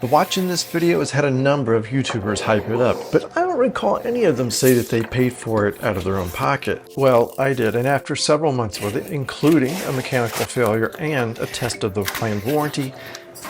The watch in this video has had a number of YouTubers hype it up, but I don't recall any of them say that they paid for it out of their own pocket. Well, I did, and after several months with it, including a mechanical failure and a test of the claimed warranty,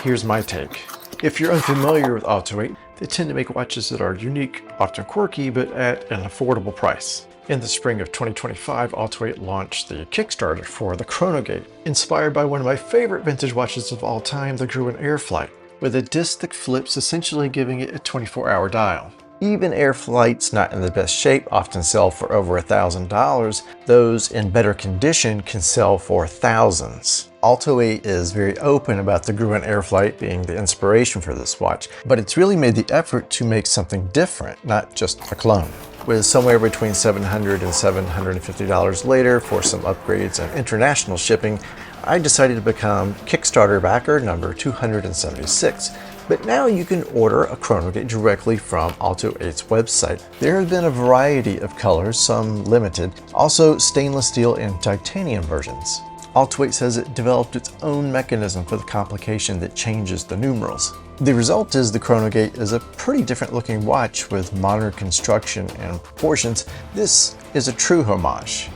here's my take. If you're unfamiliar with Olto-8, they tend to make watches that are unique, often quirky, but at an affordable price. In the spring of 2025, Olto-8 launched the Kickstarter for the Chrono Gate, inspired by one of my favorite vintage watches of all time, the Gruen Airflight, with a disc that flips, essentially giving it a 24-hour dial. Even Airflights not in the best shape often sell for over $1,000. Those in better condition can sell for thousands. Olto-8 is very open about the Gruen Airflight being the inspiration for this watch, but it's really made the effort to make something different, not just a clone. With somewhere between $700 and $750 later for some upgrades and international shipping, I decided to become Kickstarter backer number 276. But now you can order a Chrono Gate directly from Olto-8's website. There have been a variety of colors, some limited, also stainless steel and titanium versions. Olto-8 says it developed its own mechanism for the complication that changes the numerals. The result is the Chrono Gate is a pretty different looking watch with modern construction and proportions. This is a true homage.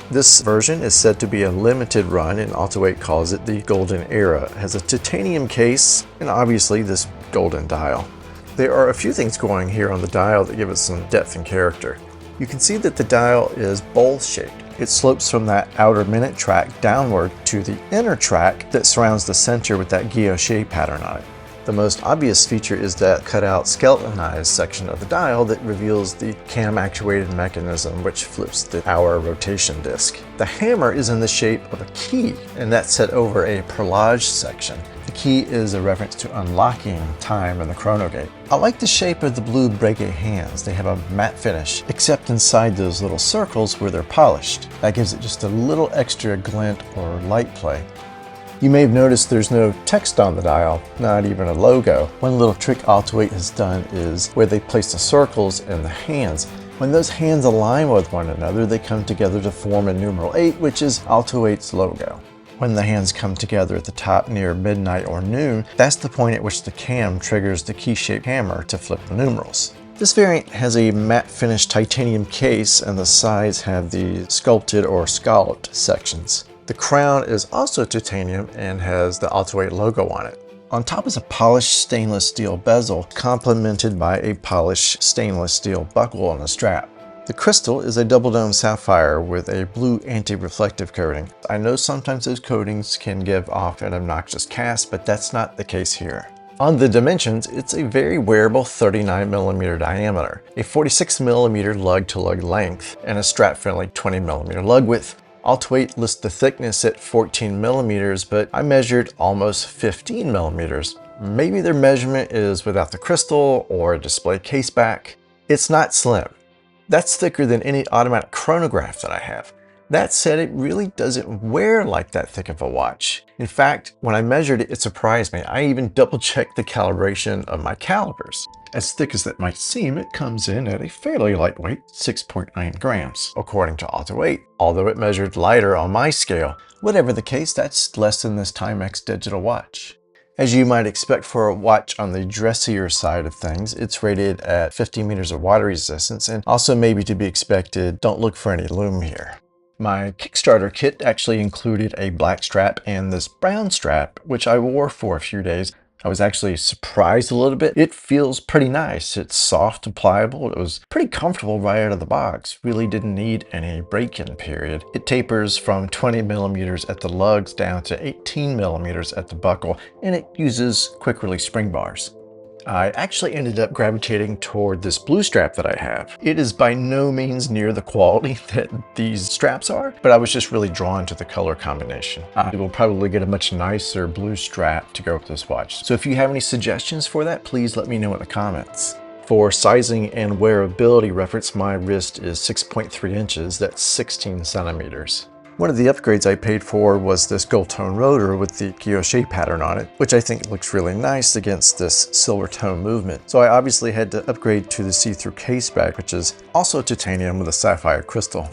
This version is said to be a limited run, and Olto-8 calls it the Golden Era. It has a titanium case and obviously this golden dial. There are a few things going here on the dial that give it some depth and character. You can see that the dial is bowl-shaped. It slopes from that outer minute track downward to the inner track that surrounds the center with that guilloche pattern on it. The most obvious feature is that cut-out skeletonized section of the dial that reveals the cam-actuated mechanism which flips the hour rotation disc. The hammer is in the shape of a key, and that's set over a perlage section. The key is a reference to unlocking time in the Chrono Gate. I like the shape of the blue Breguet hands. They have a matte finish, except inside those little circles where they're polished. That gives it just a little extra glint or light play. You may have noticed there's no text on the dial, not even a logo. One little trick Olto-8 has done is where they place the circles in the hands. When those hands align with one another, they come together to form a numeral 8, which is Olto-8's logo. When the hands come together at the top near midnight or noon, that's the point at which the cam triggers the key-shaped hammer to flip the numerals. This variant has a matte finish titanium case, and the sides have the sculpted or scalloped sections. The crown is also titanium and has the Olto-8 logo on it. On top is a polished stainless steel bezel, complemented by a polished stainless steel buckle on the strap. The crystal is a double dome sapphire with a blue anti-reflective coating. I know sometimes those coatings can give off an obnoxious cast, but that's not the case here. On the dimensions, it's a very wearable 39mm diameter, a 46mm lug-to-lug length, and a strap-friendly 20mm lug width. Olto-8 lists the thickness at 14mm, but I measured almost 15mm. Maybe their measurement is without the crystal or a display case back. It's not slim. That's thicker than any automatic chronograph that I have. That said, it really doesn't wear like that thick of a watch. In fact, when I measured it, it surprised me. I even double-checked the calibration of my calipers. As thick as that might seem, it comes in at a fairly lightweight 6.9 grams, according to Olto-8, although it measured lighter on my scale. Whatever the case, that's less than this Timex digital watch. As you might expect for a watch on the dressier side of things, it's rated at 50 meters of water resistance, and also maybe to be expected, don't look for any lume here. My Kickstarter kit actually included a black strap and this brown strap, which I wore for a few days. I was actually surprised a little bit. It feels pretty nice. It's soft and pliable. It was pretty comfortable right out of the box. Really didn't need any break-in period. It tapers from 20mm at the lugs down to 18mm at the buckle, and it uses quick-release spring bars. I actually ended up gravitating toward this blue strap that I have. It is by no means near the quality that these straps are, but I was just really drawn to the color combination. I will probably get a much nicer blue strap to go with this watch. So if you have any suggestions for that, please let me know in the comments. For sizing and wearability reference, my wrist is 6.3 inches, that's 16 centimeters. One of the upgrades I paid for was this gold tone rotor with the guilloche pattern on it, which I think looks really nice against this silver tone movement. So I obviously had to upgrade to the see-through case back, which is also titanium with a sapphire crystal.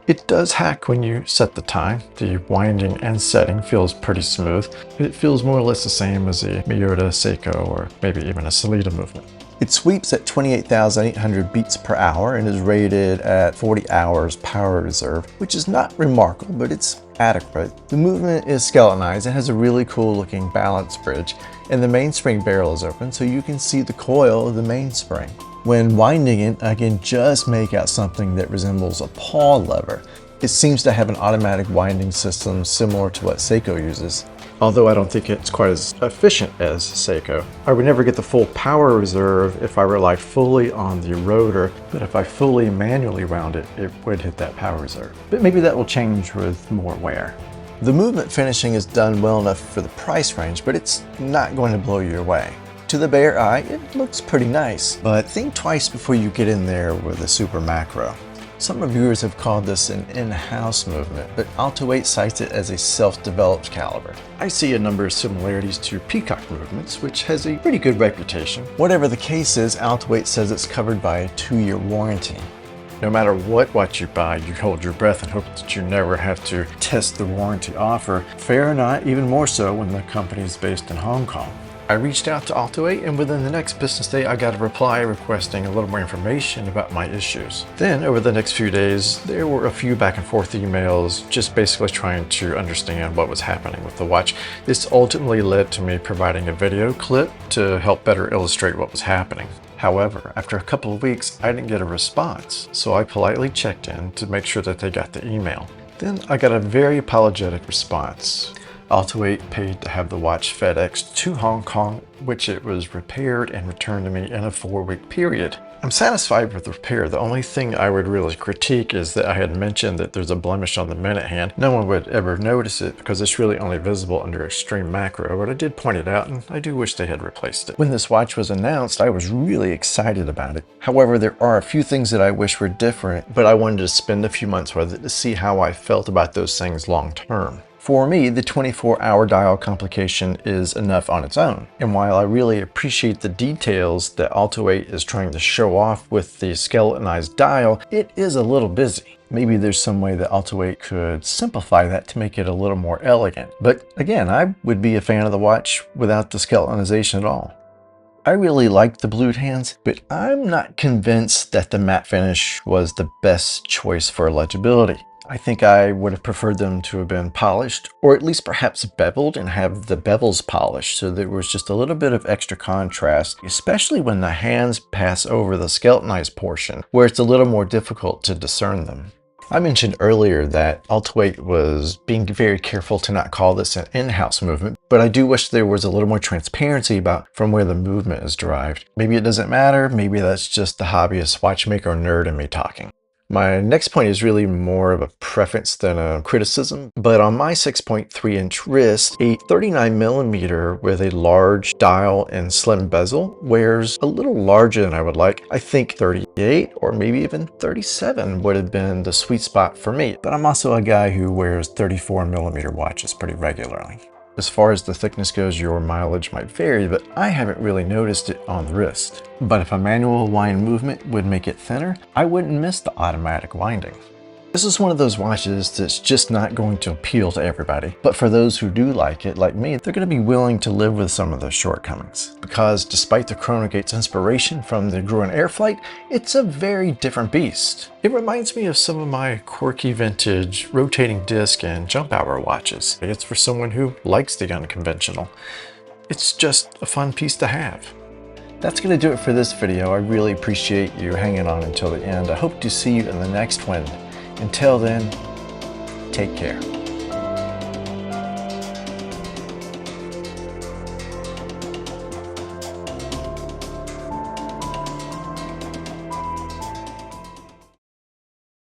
It does hack when you set the time. The winding and setting feels pretty smooth. It feels more or less the same as a Miyota, Seiko, or maybe even a Sellita movement. It sweeps at 28,800 beats per hour and is rated at 40 hours power reserve, which is not remarkable, but it's adequate. The movement is skeletonized and has a really cool looking balance bridge, and the mainspring barrel is open so you can see the coil of the mainspring. When winding it, I can just make out something that resembles a paw lever. It seems to have an automatic winding system similar to what Seiko uses, although I don't think it's quite as efficient as Seiko. I would never get the full power reserve if I rely fully on the rotor, but if I fully manually wound it, it would hit that power reserve. But maybe that will change with more wear. The movement finishing is done well enough for the price range, but it's not going to blow you away. To the bare eye, it looks pretty nice, but think twice before you get in there with a super macro. Some reviewers have called this an in-house movement, but Olto-8 cites it as a self-developed caliber. I see a number of similarities to Peacock movements, which has a pretty good reputation. Whatever the case is, Olto-8 says it's covered by a 2-year warranty. No matter what watch you buy, you hold your breath and hope that you never have to test the warranty offer. Fair or not, even more so when the company is based in Hong Kong. I reached out to Olto-8, and within the next business day, I got a reply requesting a little more information about my issues. Then, over the next few days, there were a few back and forth emails, just basically trying to understand what was happening with the watch. This ultimately led to me providing a video clip to help better illustrate what was happening. However, after a couple of weeks, I didn't get a response, so I politely checked in to make sure that they got the email. Then I got a very apologetic response. Olto-8 paid to have the watch FedExed to Hong Kong, which it was repaired and returned to me in a 4-week period. I'm satisfied with the repair. The only thing I would really critique is that I had mentioned that there's a blemish on the minute hand. No one would ever notice it because it's really only visible under extreme macro, but I did point it out and I do wish they had replaced it. When this watch was announced, I was really excited about it. However, there are a few things that I wish were different, but I wanted to spend a few months with it to see how I felt about those things long term. For me, the 24-hour dial complication is enough on its own. And while I really appreciate the details that Olto-8 is trying to show off with the skeletonized dial, it is a little busy. Maybe there's some way that Olto-8 could simplify that to make it a little more elegant. But again, I would be a fan of the watch without the skeletonization at all. I really like the blued hands, but I'm not convinced that the matte finish was the best choice for legibility. I think I would have preferred them to have been polished, or at least perhaps beveled and have the bevels polished so there was just a little bit of extra contrast, especially when the hands pass over the skeletonized portion, where it's a little more difficult to discern them. I mentioned earlier that Olto-8 was being very careful to not call this an in-house movement, but I do wish there was a little more transparency about from where the movement is derived. Maybe it doesn't matter, maybe that's just the hobbyist watchmaker nerd in me talking. My next point is really more of a preference than a criticism, but on my 6.3-inch wrist, a 39mm with a large dial and slim bezel wears a little larger than I would like. I think 38 or maybe even 37 would have been the sweet spot for me, but I'm also a guy who wears 34mm watches pretty regularly. As far as the thickness goes, your mileage might vary, but I haven't really noticed it on the wrist. But if a manual wind movement would make it thinner, I wouldn't miss the automatic winding. This is one of those watches that's just not going to appeal to everybody, but for those who do like it, like me, they're going to be willing to live with some of the shortcomings. Because despite the Chrono Gate's inspiration from the Gruen Airflight, it's a very different beast. It reminds me of some of my quirky vintage rotating disc and jump hour watches. It's for someone who likes the unconventional. It's just a fun piece to have. That's going to do it for this video. I really appreciate you hanging on until the end. I hope to see you in the next one. Until then, take care.